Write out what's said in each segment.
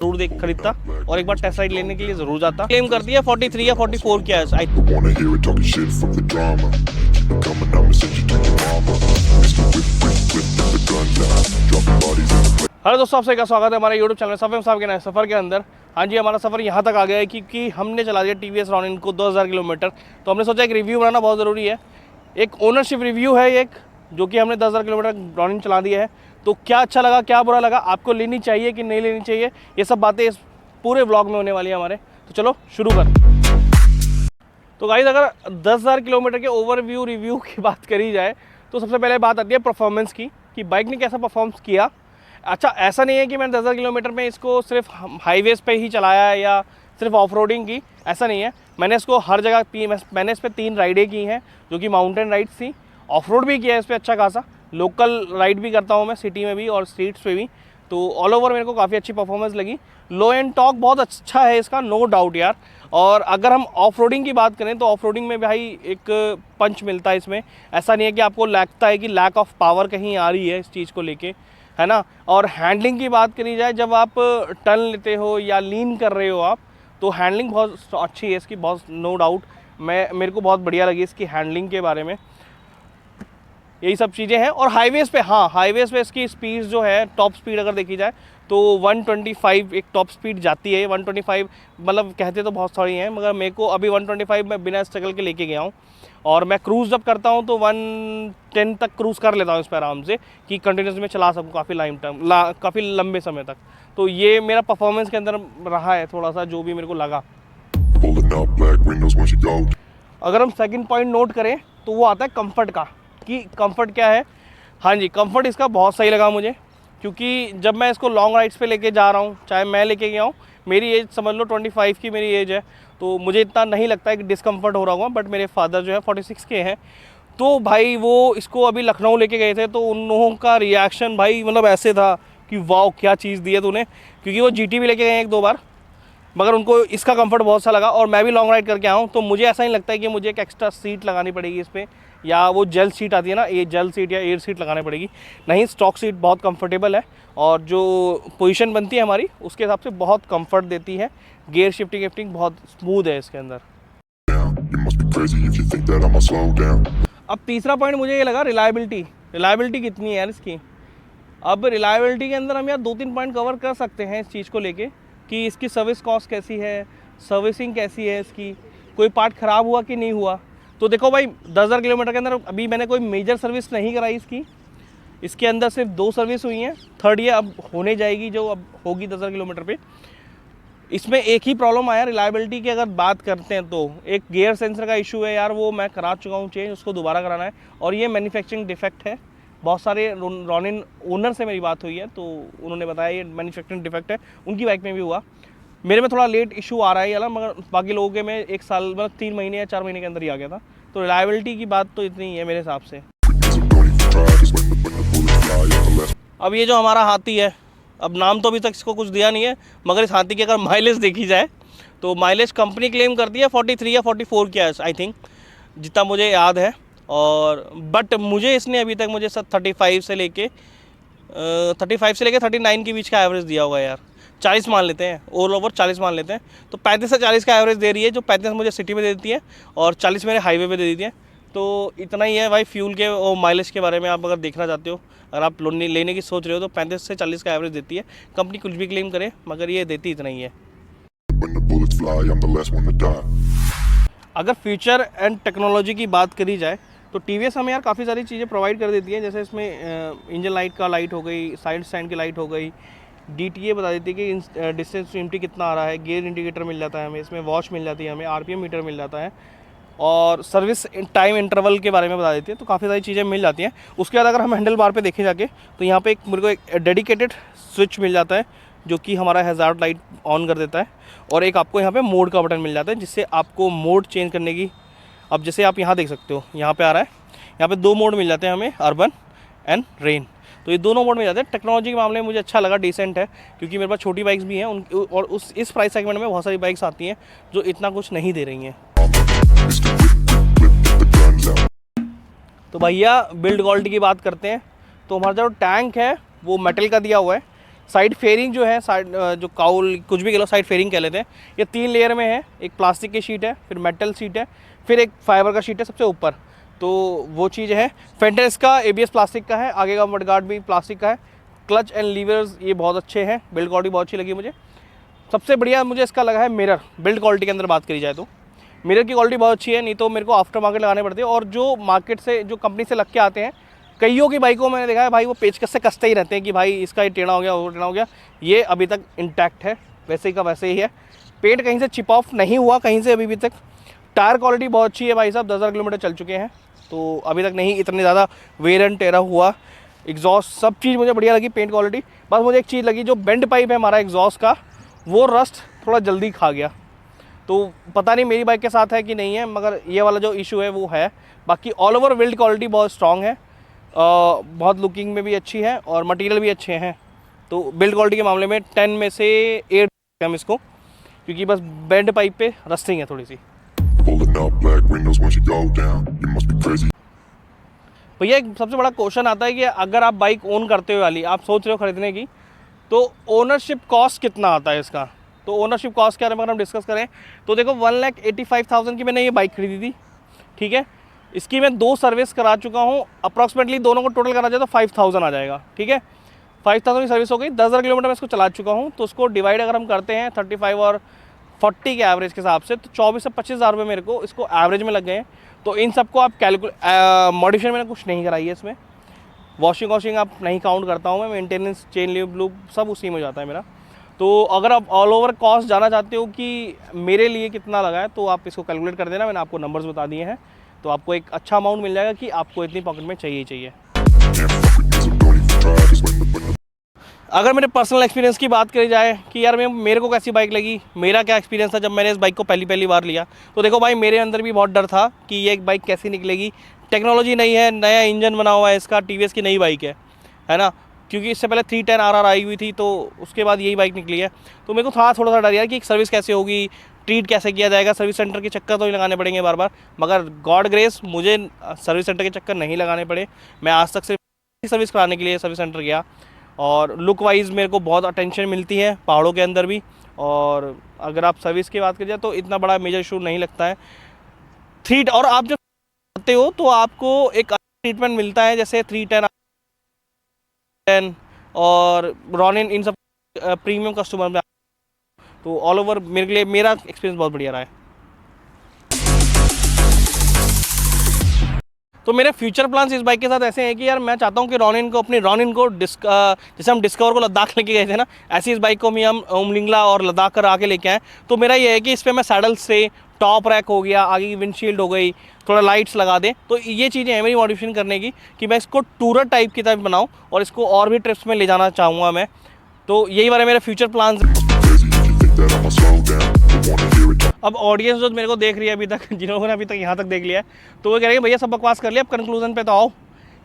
जरूर देख खरीदता और एक बार टेस्ट राइड लेने के लिए जरूर जाता। क्लेम करती है 43 या 44 की है। हेलो दोस्तों, आपसे क्या स्वागत है हमारे यूट्यूब चैनल सफर साहब के नए सफ़र के अंदर। हाँ जी, हमारा सफ़र यहाँ तक आ गया है क्योंकि हमने चला दिया टीवीएस रॉनिन को 2000 किलोमीटर। तो हमने सोचा एक रिव्यू बनाना बहुत ज़रूरी है। एक ओनरशिप रिव्यू है एक, जो कि हमने 10,000 किलोमीटर रॉनिन चला दिया है। तो क्या अच्छा लगा, क्या बुरा लगा, आपको लेनी चाहिए कि नहीं लेनी चाहिए, ये सब बातें इस पूरे व्लॉग में होने वाली है हमारे। तो चलो शुरू कर। तो गाइस, अगर 10,000 किलोमीटर के ओवरव्यू रिव्यू की बात करी जाए तो सबसे पहले बात आती है परफॉर्मेंस की, कि बाइक ने कैसा परफॉर्म किया। अच्छा, ऐसा नहीं है कि मैंने 10,000 किलोमीटर में इसको सिर्फ हाईवेज़ पे ही चलाया है या सिर्फ ऑफ रोडिंग की, ऐसा नहीं है। मैंने इसको हर जगह मैंने इस पर 3 राइडें की हैं, जो कि माउंटेन राइड्स थी। ऑफ रोड भी किया है इस पर अच्छा खासा, लोकल राइड भी करता हूँ मैं सिटी में भी और स्ट्रीट्स पे भी। तो ऑल ओवर मेरे को काफ़ी अच्छी परफॉर्मेंस लगी। लो एंड टॉक बहुत अच्छा है इसका, नो डाउट यार। और अगर हम ऑफ रोडिंग की बात करें तो ऑफ रोडिंग में भाई एक पंच मिलता है इसमें। ऐसा नहीं है कि आपको लगता है कि लैक ऑफ पावर कहीं आ रही है इस चीज़ को लेके, है ना। और हैंडलिंग की बात करी जाए, जब आप टर्न लेते हो या लीन कर रहे हो आप, तो हैंडलिंग बहुत अच्छी है इसकी, बहुत नो डाउट। मेरे को बहुत बढ़िया लगी इसकी हैंडलिंग के बारे में। यही सब चीज़ें हैं। और हाईवेज़ पे, हाँ, हाईवेज़ पे इसकी स्पीड जो है, टॉप स्पीड अगर देखी जाए तो 125 एक टॉप स्पीड जाती है। 125 मतलब कहते तो बहुत सारी हैं, मगर मेरे को अभी 125 मैं बिना स्ट्रगल के लेके गया हूँ। और मैं क्रूज़ जब करता हूँ तो 110 तक क्रूज़ कर लेता हूँ इस पर आराम से, कि कंटिन्यूस में चला सकूँ काफ़ी लंबे समय तक। तो ये मेरा परफॉर्मेंस के अंदर रहा है थोड़ा सा, जो भी मेरे को लगा। अगर हम सेकंड पॉइंट नोट करें तो वो आता है कंफर्ट का, कि कंफर्ट क्या है। हाँ जी, कंफर्ट इसका बहुत सही लगा मुझे, क्योंकि जब मैं इसको लॉन्ग राइड्स पे लेके जा रहा हूँ, चाहे मैं लेके गया हूँ, मेरी एज समझ लो 25 की मेरी एज है, तो मुझे इतना नहीं लगता है कि डिस्कम्फर्ट हो रहा होगा। बट मेरे फादर जो है 46 के हैं, तो भाई वो इसको अभी लखनऊ लेके गए थे, तो उन लोगों का रिएक्शन भाई मतलब ऐसे था कि वाह क्या चीज़ दी है तूने, क्योंकि वो GT भी लेके गए 1-2 बार, मगर उनको इसका कंफर्ट बहुत सा लगा। और मैं भी लॉन्ग राइड करके आया हूँ, तो मुझे ऐसा नहीं लगता है कि मुझे एक एक्स्ट्रा सीट लगानी पड़ेगी इस पर, या वो जेल सीट आती है ना, ये जेल सीट या एयर सीट लगानी पड़ेगी। नहीं, स्टॉक सीट बहुत कंफर्टेबल है, और जो पोजीशन बनती है हमारी उसके हिसाब से बहुत कंफर्ट देती है। गियर शिफ्टिंग बहुत स्मूथ है इसके अंदर। अब तीसरा पॉइंट मुझे ये लगा, रिलायबिलिटी कितनी है यार इसकी। अब रिलायबिलिटी के अंदर हम यार 2-3 पॉइंट कवर कर सकते हैं इस चीज़ को लेके, कि इसकी सर्विस कॉस्ट कैसी है, सर्विसिंग कैसी है इसकी, कोई पार्ट ख़राब हुआ कि नहीं हुआ। तो देखो भाई, 10,000 किलोमीटर के अंदर अभी मैंने कोई मेजर सर्विस नहीं कराई इसके अंदर सिर्फ 2 सर्विस हुई हैं, थर्ड ये अब होने जाएगी, जो अब होगी 10,000 किलोमीटर पे। इसमें एक ही प्रॉब्लम आया रिलायबिलिटी की अगर बात करते हैं तो, एक गियर सेंसर का इशू है यार, वो मैं करा चुका हूँ चेंज, उसको दोबारा कराना है। और ये मैन्युफैक्चरिंग डिफेक्ट है। बहुत सारे रॉनिन ओनर से मेरी बात हुई है, तो उन्होंने बताया ये मैन्युफैक्चरिंग डिफेक्ट है, उनकी बाइक में भी हुआ। मेरे में थोड़ा लेट इशू आ रहा है, मगर बाकी लोगों के में 1 साल मतलब 3 महीने या 4 महीने के अंदर ही आ गया था। तो रिलायबिलिटी की बात तो इतनी ही है मेरे हिसाब से। अब ये जो हमारा हाथी है, अब नाम तो अभी तक इसको कुछ दिया नहीं है, मगर इस हाथी की अगर माइलेज देखी जाए तो माइलेज कंपनी क्लेम करती है 43 या 44 की है आई थिंक, जितना मुझे याद है। और बट मुझे इसने अभी तक मुझे 35 से लेके 39 के बीच का एवरेज दिया होगा यार। 40 मान लेते हैं, ऑल ओवर 40 मान लेते हैं, तो 35 से 40 का एवरेज दे रही है, जो 35 मुझे सिटी में दे देती है और 40 मेरे हाईवे पे दे देती है। तो इतना ही है भाई फ्यूल के और माइलेज के बारे में। आप अगर देखना चाहते हो, अगर आप लेने की सोच रहे हो, तो 35 से 40 का एवरेज देती है कंपनी, कुछ भी क्लेम करे, मगर ये देती इतना ही है। अगर फीचर एंड टेक्नोलॉजी की बात करी जाए तो TVS हमें यार काफ़ी सारी चीज़ें प्रोवाइड कर देती है। जैसे इसमें इंजन लाइट का लाइट हो गई, साइड स्टैंड की लाइट हो गई, DTA बता देती है कि डिस्टेंस टू एम्प्टी कितना आ रहा है, गियर इंडिकेटर मिल जाता है हमें, इसमें वॉच मिल जाती है हमें, RPM मीटर मिल जाता है, और सर्विस टाइम इंटरवल के बारे में बता देती है। तो काफ़ी सारी चीज़ें मिल जाती हैं। उसके बाद अगर हम हैंडल बार पे देखें जाके, तो यहाँ पे मेरे को एक डेडिकेटेड स्विच मिल जाता है, जो कि हमारा हैज़ार्ड लाइट ऑन कर देता है। और एक आपको यहाँ पे मोड का बटन मिल जाता है, जिससे आपको मोड चेंज करने की, अब जैसे आप यहाँ देख सकते हो, यहाँ पे आ रहा है, यहाँ पे 2 मोड मिल जाते हैं हमें, अर्बन एंड रेन। तो ये दोनों मोड मिल जाते हैं। टेक्नोलॉजी के मामले में मुझे अच्छा लगा, डिसेंट है, क्योंकि मेरे पास छोटी बाइक्स भी हैं और इस प्राइस सेगमेंट में बहुत सारी बाइक्स आती हैं जो इतना कुछ नहीं दे रही हैं। तो भैया बिल्ड क्वालिटी की बात करते हैं, तो हमारा जो टैंक है वो मेटल का दिया हुआ है। साइड फेयरिंग जो है, साइड जो काउल कुछ भी कह लो, साइड फेयरिंग कह लेते हैं, ये 3 लेयर में है। एक प्लास्टिक की शीट है, फिर मेटल शीट है, फिर एक फाइबर का शीट है सबसे ऊपर। तो वो चीज़ है। फेंडर इसका ABS प्लास्टिक का है, आगे का मडगार्ड भी प्लास्टिक का है। क्लच एंड लीवर्स ये बहुत अच्छे हैं, बिल्ड क्वालिटी बहुत अच्छी लगी मुझे। सबसे बढ़िया मुझे इसका लगा है मिरर। बिल्ड क्वालिटी के अंदर बात करी जाए तो मिरर की क्वालिटी बहुत अच्छी है, नहीं तो मेरे को आफ्टर मार्केट लगाने पड़ते हैं। और जो मार्केट से, जो कंपनी से लग के आते हैं, कईयों की बाइकों में मैंने देखा है भाई वो पेचकस से कसते ही रहते हैं कि भाई इसका ये टेढ़ा हो गया, वो टेढ़ा हो गया। ये अभी तक इंटैक्ट है, वैसे ही का वैसे ही है। पेंट कहीं से चिप ऑफ नहीं हुआ कहीं से अभी तक। टायर क्वालिटी बहुत अच्छी है भाई साहब, 10,000 किलोमीटर चल चुके हैं तो अभी तक नहीं इतने ज़्यादा वेयर एंड टेढ़ा हुआ। एग्जॉस्ट सब चीज़ मुझे बढ़िया लगी, पेंट क्वालिटी। बस मुझे एक चीज़ लगी, जो बेंड पाइप है हमारा एग्जॉस्ट का, वो रस्ट थोड़ा जल्दी खा गया। तो पता नहीं मेरी बाइक के साथ है कि नहीं है, मगर ये वाला जो इशू है वो है। बाकी ऑल ओवर बिल्ड क्वालिटी बहुत स्ट्रॉन्ग है, बहुत लुकिंग में भी अच्छी है और मटेरियल भी अच्छे हैं। तो बिल्ड क्वालिटी के मामले में 10 में से 8 हम इसको, क्योंकि बस बेंड पाइप पे रस्टिंग है थोड़ी सी। भैया एक सबसे बड़ा क्वेश्चन आता है कि अगर आप बाइक ओन करते हुए वाली आप सोच रहे हो खरीदने की, तो ओनरशिप कॉस्ट कितना आता है इसका। तो ओनरशिप कॉस्ट के बारे में अगर हम डिस्कस करें तो देखो 1,85,000 की मैंने ये बाइक खरीदी थी, ठीक है। इसकी मैं 2 सर्विस करा चुका हूँ, अप्रॉक्सीमेटली दोनों को टोटल करा जाए तो 5,000 आ जाएगा, ठीक है। 5,000 की सर्विस हो गई, 10,000 किलोमीटर मैं इसको चला चुका हूँ। तो उसको डिवाइड अगर हम करते हैं 35 और 40 के एवरेज के हिसाब से, तो 24 से 25,000 रुपये मेरे को इसको एवरेज में लग गए हैं। तो इन सबको आप मॉडिफिकेशन मैंने कुछ नहीं कराई है इसमें, वॉशिंग आप नहीं काउंट करता हूँ मैं, मेंटेनेंस, चेन लूब सब उसी में जाता है मेरा। तो अगर आप ऑल ओवर कॉस्ट जाना चाहते हो कि मेरे लिए कितना लगा है, तो आप इसको कैलकुलेट कर देना, मैंने आपको नंबर्स बता दिए हैं। तो आपको एक अच्छा अमाउंट मिल जाएगा कि आपको इतनी पॉकेट में चाहिए ही चाहिए। अगर मेरे पर्सनल एक्सपीरियंस की बात करी जाए कि यार मेरे को कैसी बाइक लगी, मेरा क्या एक्सपीरियंस था जब मैंने इस बाइक को पहली बार लिया, तो देखो भाई मेरे अंदर भी बहुत डर था कि ये एक बाइक कैसी निकलेगी। टेक्नोलॉजी नई है, नया इंजन बना हुआ है इसका, TVS की नई बाइक है ना, क्योंकि इससे पहले 310 RR आई हुई थी, तो उसके बाद यही बाइक निकली है। तो मेरे को थोड़ा सा डर यार कि सर्विस कैसे होगी, ट्रीट कैसे किया जाएगा, सर्विस सेंटर के चक्कर तो नहीं लगाने पड़ेंगे बार बार। मगर गॉड ग्रेस मुझे सर्विस सेंटर के चक्कर नहीं लगाने पड़े। मैं आज तक सिर्फ सर्विस कराने के लिए सर्विस सेंटर गया, और लुक वाइज मेरे को बहुत अटेंशन मिलती है पहाड़ों के अंदर भी। और अगर आप सर्विस की बात करिए तो इतना बड़ा मेजर इशू नहीं लगता है। और आप जब आते हो तो आपको एक ट्रीटमेंट मिलता है, जैसे 310 और रॉनिन, इन सब प्रीमियम कस्टमर में। तो ऑल ओवर मेरे लिए मेरा एक्सपीरियंस बहुत बढ़िया रहा है। तो मेरे फ्यूचर प्लान्स इस बाइक के साथ ऐसे हैं कि यार मैं चाहता हूँ कि रॉनिन को जैसे हम डिस्कवर को लद्दाख लेके गए थे ना, ऐसी इस बाइक को भी हम उमलिंगला और लद्दाख कर आके लेके आए। तो मेरा ये है कि इस पर मैं सैडल से, टॉप रैक हो गया, आगे की विंडशील्ड हो गई, थोड़ा लाइट्स लगा दें। तो ये चीज़ें हैं मेरी मॉडिफिकेशन करने की, कि मैं इसको टूरर टाइप की तरह बनाऊँ और इसको और भी ट्रिप्स में ले जाना चाहूँगा मैं। तो यही वाले मेरे फ्यूचर प्लान्स। अब ऑडियंस जो मेरे को देख रही है अभी तक, जिन्होंने अभी तक यहाँ तक देख लिया है, तो वो कह रहे हैं भैया सब बकवास कर लिया, अब कंक्लूजन पे तो आओ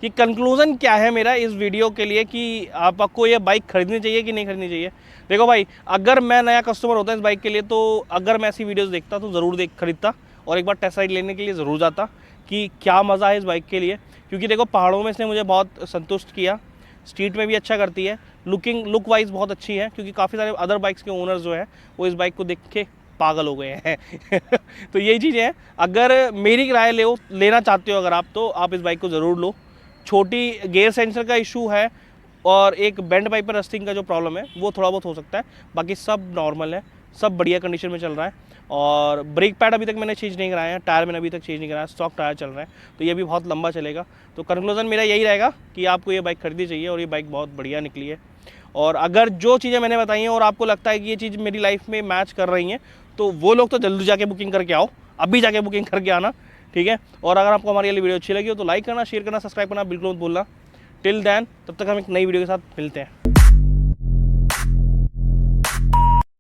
कि कंक्लूजन क्या है मेरा इस वीडियो के लिए, कि आपको ये बाइक खरीदनी चाहिए कि नहीं खरीदनी चाहिए। देखो भाई, अगर मैं नया कस्टमर होता इस बाइक के लिए, तो अगर मैं ऐसी वीडियोज़ देखता तो ज़रूर खरीदता और एक बार टेस्ट राइड लेने के लिए ज़रूर जाता कि क्या मज़ा है इस बाइक के लिए। क्योंकि देखो पहाड़ों में इसने मुझे बहुत संतुष्ट किया, स्ट्रीट में भी अच्छा करती है, लुक वाइज बहुत अच्छी है। क्योंकि काफ़ी सारे अदर बाइक्स के ओनर्स जो हैं वो इस बाइक को देख के पागल हो गए हैं तो यही चीज़ें हैं। अगर मेरी राय लेना चाहते हो अगर आप, तो आप इस बाइक को ज़रूर लो। छोटी गेयर सेंसर का इशू है और एक बेंड पाइप पर रस्टिंग का जो प्रॉब्लम है वो थोड़ा बहुत हो सकता है, बाकी सब नॉर्मल है, सब बढ़िया कंडीशन में चल रहा है। और ब्रेक पैड अभी तक मैंने चेंज नहीं कराया है, टायर मैंने अभी तक चेंज नहीं कराया, स्टॉक टायर चल रहा है, तो ये भी बहुत लंबा चलेगा। तो कंक्लूजन मेरा यही रहेगा कि आपको ये बाइक खरीदनी चाहिए और ये बाइक बहुत बढ़िया निकली है। और अगर जो चीज़ें मैंने बताई हैं और आपको लगता है कि ये चीज़ मेरी लाइफ में मैच कर रही हैं, तो वो लोग तो जल्दी जाके बुकिंग करके आओ, अभी जाके बुकिंग करके आना, ठीक है। और अगर आपको हमारी ये वीडियो अच्छी लगी हो तो लाइक करना, शेयर करना, सब्सक्राइब करना बिल्कुल मत भूलना। टिल देन, तब तक हम एक नई वीडियो के साथ मिलते हैं।